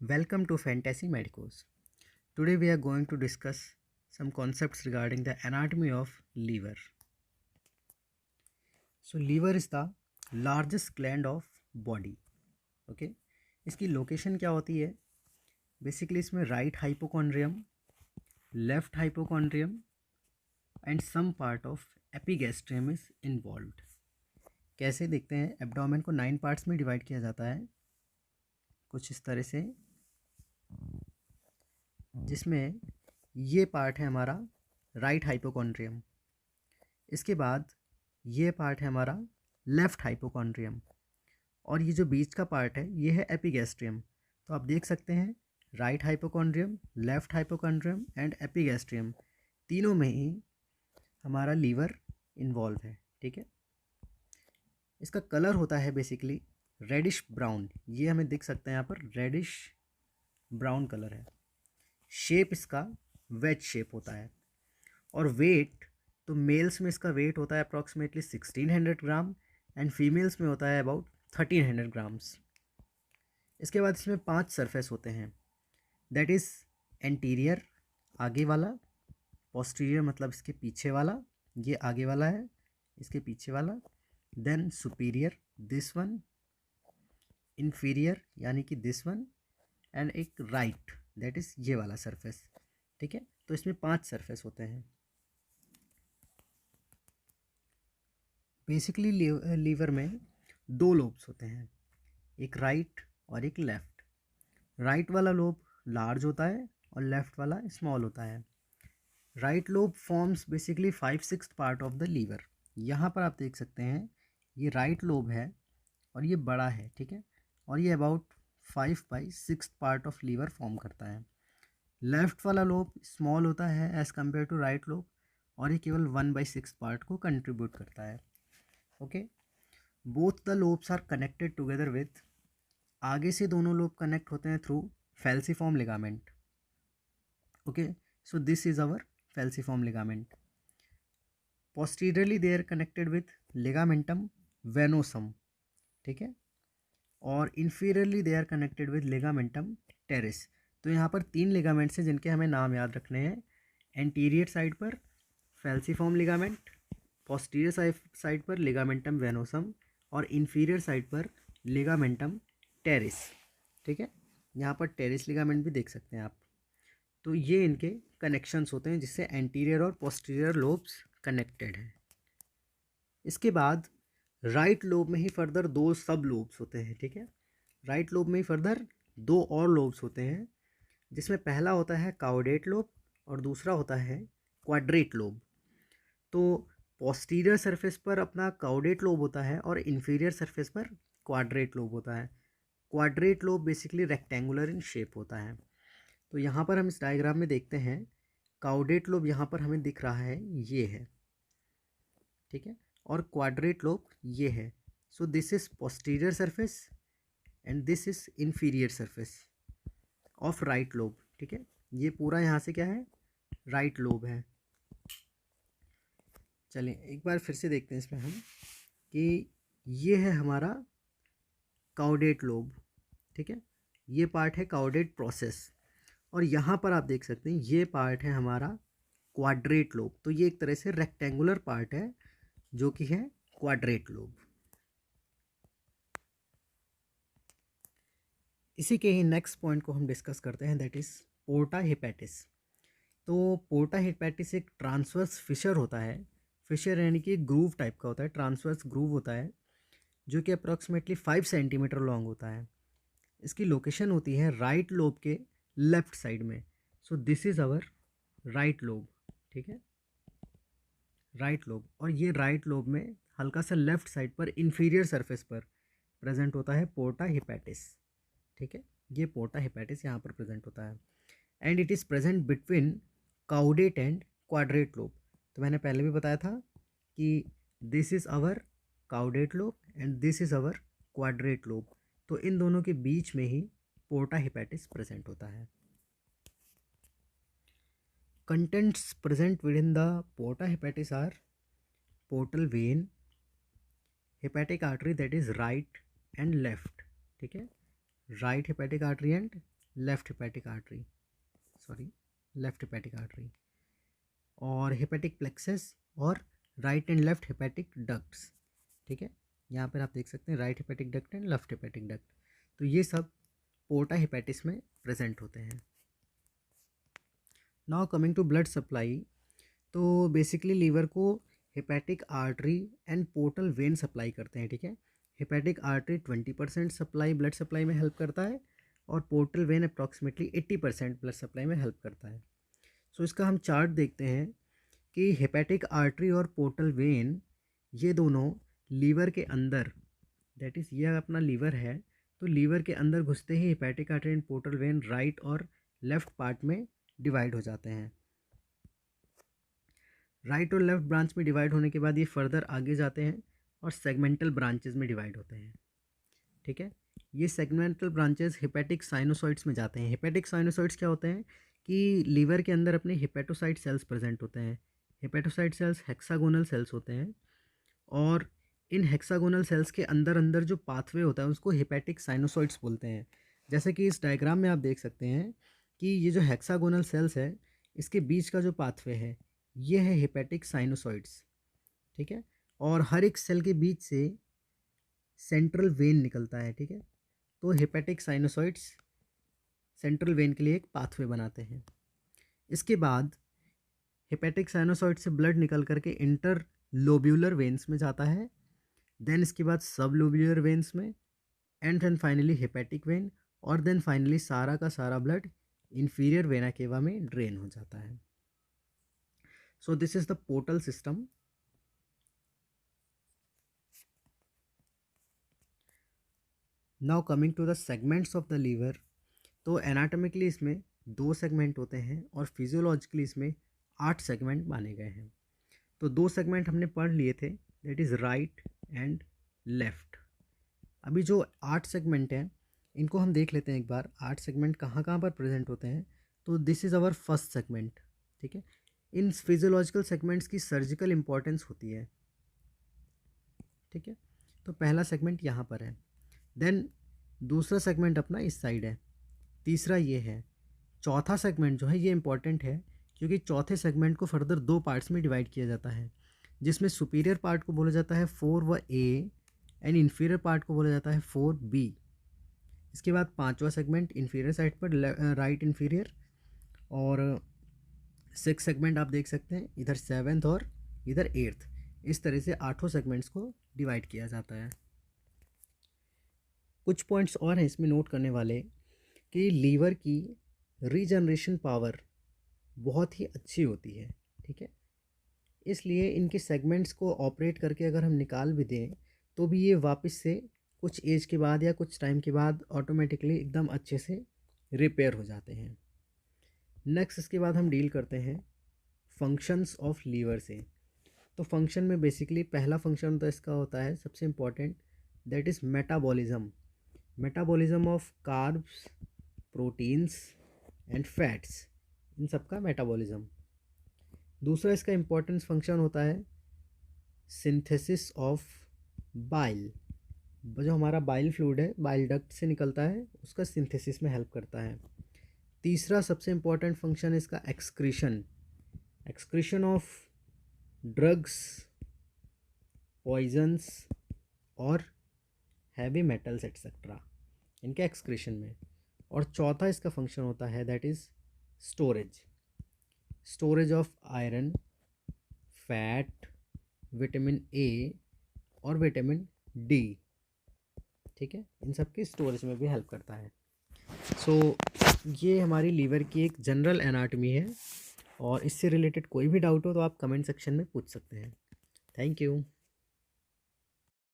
Welcome to Fantasy Medicos. Today we are going to discuss some concepts regarding the anatomy of liver. So liver is the largest gland of body. Okay, इसकी location क्या होती है? Basically इसमें right hypochondrium, left hypochondrium and some part of epigastrium is involved. कैसे देखते हैं? Abdomen को 9 parts में डिवाइड किया जाता है कुछ इस तरह से, जिसमें ये पार्ट है हमारा राइट हाइपोकॉन्ड्रियम. इसके बाद ये पार्ट है हमारा लेफ्ट हाइपोकॉन्ड्रियम और ये जो बीच का पार्ट है ये है एपिगैस्ट्रियम. तो आप देख सकते हैं right hypochondrium, left hypochondrium and epigastrium तीनों में ही हमारा लीवर इन्वॉल्व है. ठीक है, इसका कलर होता है बेसिकली रेडिश ब्राउन. ये हमें दिख सकता है यहाँ पर, रेडिश ब्राउन कलर है. शेप इसका वेज शेप होता है और वेट, तो मेल्स में इसका वेट होता है अप्रॉक्सीमेटली 1600 ग्राम एंड फीमेल्स में होता है अबाउट 1300 ग्राम्स. इसके बाद इसमें 5 सरफेस होते हैं, दैट इज़ एंटीरियर आगे वाला, पोस्टीरियर मतलब इसके पीछे वाला, ये आगे वाला है, इसके पीछे वाला, then superior this one, inferior यानी कि दिस वन एंड एक राइट दैट इज़ ये वाला सरफेस. ठीक है, तो इसमें 5 सरफेस होते हैं. बेसिकली लीवर में 2 लोब्स होते हैं, एक राइट और एक लेफ्ट. राइट वाला लोब लार्ज होता है और लेफ्ट वाला स्मॉल होता है. Right lobe forms basically 5/6 part of the liver. यहाँ पर आप देख सकते हैं ये राइट लोब है और ये बड़ा है. ठीक है, और ये about 5/6 part of liver form करता है. लेफ्ट वाला लोब स्मॉल होता है as compare to right lobe और ये केवल 1/6 पार्ट को कंट्रीब्यूट करता है. Okay, both the lobes are connected together with, आगे से दोनों लोब कनेक्ट होते हैं through falciform ligament. Okay, so this is our falciform ligament. Posteriorly they are connected with ligamentum venosum. ठीक है, और inferiorly they are connected with ligamentum terrace. तो यहाँ पर 3 लिगामेंट्स हैं जिनके हमें नाम याद रखने हैं. एंटीरियर साइड पर फैल्सीफॉर्म लिगामेंट, पोस्टीरियर साइड पर लिगामेंटम वेनोसम और इन्फीरियर साइड पर लिगामेंटम टेरिस. ठीक है, यहाँ पर टेरिस लिगामेंट भी देख सकते हैं आप. तो ये इनके कनेक्शंस होते हैं जिससे एंटीरियर और पोस्टीरियर लोब्स कनेक्टेड हैं. इसके बाद राइट लोब में ही फर्दर 2 सब लोब्स होते हैं. ठीक है, राइट लोब में ही फर्दर 2 और लोब्स होते हैं, जिसमें पहला होता है काउडेट लोब और दूसरा होता है क्वाड्रेट लोब. तो पोस्टीरियर सरफेस पर अपना काउडेट लोब होता है और इन्फीरियर सरफेस पर क्वाड्रेट लोब होता है. Quadrate lobe basically rectangular in shape होता है. तो यहाँ पर हम इस डायग्राम में देखते हैं काउडेट लोब यहाँ पर हमें दिख रहा है, ये है. ठीक है, और क्वाड्रेट लोब ये है. सो this is posterior surface and this is inferior surface of right lobe. ठीक है, ये पूरा यहाँ से क्या है, राइट लोब है. चलिए एक बार फिर से देखते हैं इसमें हम कि ये है हमारा काउडेट लोब. ठीक है, ये पार्ट है काउडेट प्रोसेस और यहाँ पर आप देख सकते हैं ये पार्ट है हमारा क्वाड्रेट लोब. तो ये एक तरह से रेक्टेंगुलर पार्ट है जो कि है क्वाड्रेट लोब. इसी के ही नेक्स्ट पॉइंट को हम डिस्कस करते हैं, दैट इज़ पोर्टा हेपेटिस. तो पोर्टा हेपेटिस एक ट्रांसवर्स फिशर होता है. फिशर यानी कि ग्रूव टाइप का होता है, ट्रांसवर्स ग्रूव होता है जो कि अप्रॉक्सीमेटली 5 सेंटीमीटर लॉन्ग होता है. इसकी लोकेशन होती है राइट लोब के लेफ्ट साइड में. So this is our right lobe. ठीक है, राइट लोब, और ये राइट लोब में हल्का सा लेफ्ट साइड पर इन्फीरियर सरफेस पर प्रेजेंट होता है पोर्टा हेपेटिस. ठीक है, ये पोर्टा हेपेटिस यहाँ पर प्रेजेंट होता है and it is present between caudate and quadrate lobe. तो मैंने पहले भी बताया था कि this is our caudate lobe and this is our quadrate lobe. तो इन दोनों के बीच में ही पोर्टा हेपेटिस प्रेजेंट होता है. Contents present within the porta hepatis are portal vein, hepatic artery that is right and left. ठीक है, right hepatic artery and left hepatic artery, और हेपेटिक प्लेक्सस और right and left hepatic ducts. ठीक है, यहाँ पर आप देख सकते हैं right hepatic duct and left hepatic duct. तो ये सब पोर्टा हेपेटिस में प्रेजेंट होते हैं। Now coming to blood supply, तो बेसिकली लीवर को hepatic artery and portal when supply करते हैं। ठीक है, hepatic artery 20% supply blood supply में हेल्प करता है और portal vein approximately 80% blood supply में हेल्प करता है। सो इसका हम चार्ट देखते हैं कि हेपेटिक आर्टरी और पोर्टल वेन ये दोनों लीवर के अंदर, दैट इज़ ये अपना लीवर है, तो लीवर के अंदर घुसते ही hepatic artery and portal vein right और लेफ्ट पार्ट में डिवाइड हो जाते हैं। राइट और लेफ्ट ब्रांच में डिवाइड होने के बाद ये फर्दर आगे जाते हैं और सेगमेंटल ब्रांचेस में डिवाइड होते हैं। ठीक है, ये सेगमेंटल ब्रांचेस हेपेटिक साइनोसॉइड्स में जाते हैं। हेपेटिक साइनोसॉइड्स क्या होते हैं कि लीवर के अंदर अपने हेपेटोसाइट सेल्स प्रेजेंट होते हैं। हेपेटोसाइट सेल्स हेक्सागोनल सेल्स होते हैं और इन हेक्सागोनल सेल्स के अंदर अंदर जो पाथवे होता है उसको हेपेटिक साइनोसॉइड्स बोलते हैं। जैसे कि इस डायग्राम में आप देख सकते हैं कि ये जो हेक्सागोनल सेल्स है इसके बीच का जो पाथवे है ये है हेपेटिक साइनोसॉइड्स। ठीक है, और हर एक सेल के बीच से सेंट्रल वेन निकलता है। ठीक है, तो हेपेटिक साइनोसॉइड्स सेंट्रल वेन के लिए एक पाथवे बनाते हैं। इसके बाद हेपेटिक साइनोसॉइड से ब्लड निकल करके इंटर लोब्यूलर वेन्स में जाता है, देन इसके बाद सब लोब्यूलर वेन्स में, एंड फाइनली हेपेटिक वेन, और देन फाइनली सारा का सारा ब्लड इंफीरियर वेना केवा में ड्रेन हो जाता है। So this is the portal system. Now coming to the segments of the liver, तो एनाटॉमिकली इसमें 2 सेगमेंट होते हैं और फिजियोलॉजिकली इसमें 8 सेगमेंट माने गए हैं। तो 2 सेगमेंट हमने पढ़ लिए थे, that is right and left. अभी जो 8 सेगमेंट हैं इनको हम देख लेते हैं एक बार। 8 सेगमेंट कहाँ कहाँ पर प्रेजेंट होते हैं। तो this is our first segment. ठीक है, इन फिजियोलॉजिकल सेगमेंट्स की सर्जिकल इम्पॉर्टेंस होती है। ठीक है, तो पहला सेगमेंट यहाँ पर है, देन दूसरा सेगमेंट अपना इस साइड है, तीसरा ये है, चौथा सेगमेंट जो है ये इम्पॉर्टेंट है क्योंकि चौथे सेगमेंट को फर्दर 2 पार्ट्स में डिवाइड किया जाता है, जिसमें सुपीरियर पार्ट को बोला जाता है 4A एंड इन्फीरियर पार्ट को बोला जाता है 4B। इसके बाद 5वां सेगमेंट इन्फीरियर साइड पर राइट इन्फीरियर, और 6 सेगमेंट आप देख सकते हैं, इधर 7th और इधर 8th। इस तरह से 8 सेगमेंट्स को डिवाइड किया जाता है। कुछ पॉइंट्स और हैं इसमें नोट करने वाले कि लीवर की रीजनरेशन पावर बहुत ही अच्छी होती है। ठीक है, इसलिए इनके सेगमेंट्स को ऑपरेट करके अगर हम निकाल भी दें तो भी ये वापस से कुछ एज के बाद या कुछ टाइम के बाद ऑटोमेटिकली एकदम अच्छे से रिपेयर हो जाते हैं। नेक्स्ट इसके बाद हम डील करते हैं फंक्शंस ऑफ लीवर से। तो फंक्शन में बेसिकली पहला फंक्शन तो इसका होता है सबसे important, that is metabolism of carbs, proteins and fats, इन सब का मेटाबॉलिज्म। दूसरा इसका इम्पॉर्टेंट फंक्शन होता है सिंथेसिस ऑफ बाइल। जो हमारा बाइल फ्लूइड है बाइल डक्ट से निकलता है उसका सिंथेसिस में हेल्प करता है। तीसरा सबसे इम्पॉर्टेंट फंक्शन है इसका एक्सक्रीशन ऑफ ड्रग्स, पॉइजन्स और हैवी मेटल्स एक्सेट्रा, इनके एक्सक्रीशन में। और चौथा इसका फंक्शन होता है that is storage of iron, fat, vitamin A और विटामिन डी। ठीक है, इन सब की स्टोरेज में भी हेल्प करता है। सो ये हमारी लीवर की एक जनरल एनाटॉमी है, और इससे रिलेटेड कोई भी डाउट हो तो आप कमेंट सेक्शन में पूछ सकते हैं। Thank you.